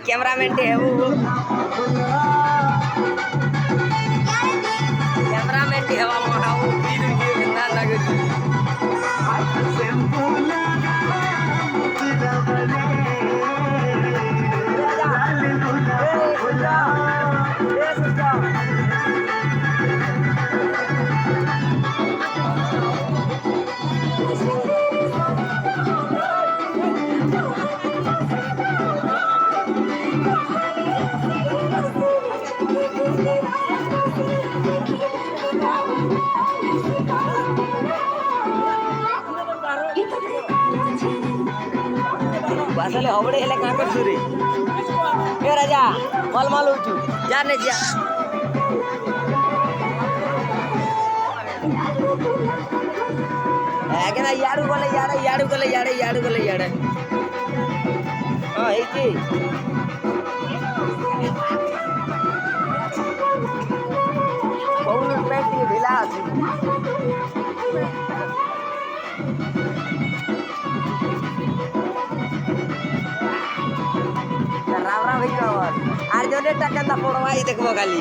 Cameraman है वो cameraman है हवा मारा वो वीडियो के ना लगे আসলে হবড়ে হেলে কাঁ করছু রে এ রাজা মাল মাল উঠু যা নে যা এখানে ইয়াড়ু গলে ইয়াড়ে ইয়াড়ু গলে ইয়াড়ে ইয়াড়ু গলে ইয়াড়ে হ্যাঁ এইটি বহু প্যান্ট দিয়ে ঢিলা আছে আর জনের টাকা না পড়াই দেখবো খালি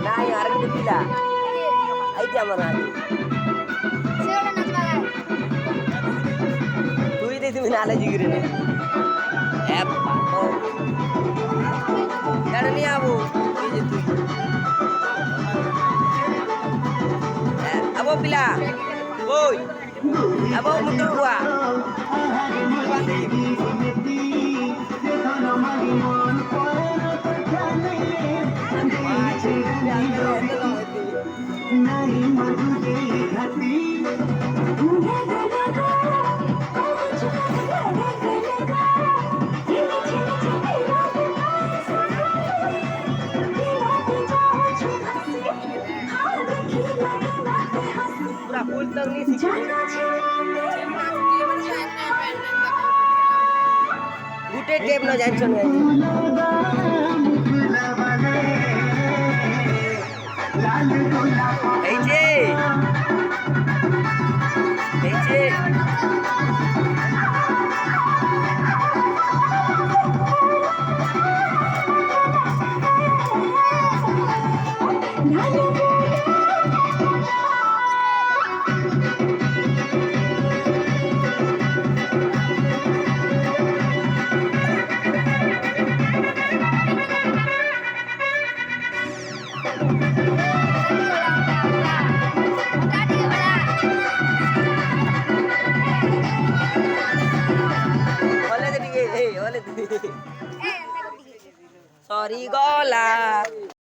নাই আর কিছু দিলা এইটা আমার তুই দেখি তুমি নালে জিগিরে নে নিয়ে আবু তুই আবো পিলা ওই আবো মুটুর বুয়া पूरा फुल तक नहीं सीखी गुटे टेप न जान चल এই যে Sorry, gola.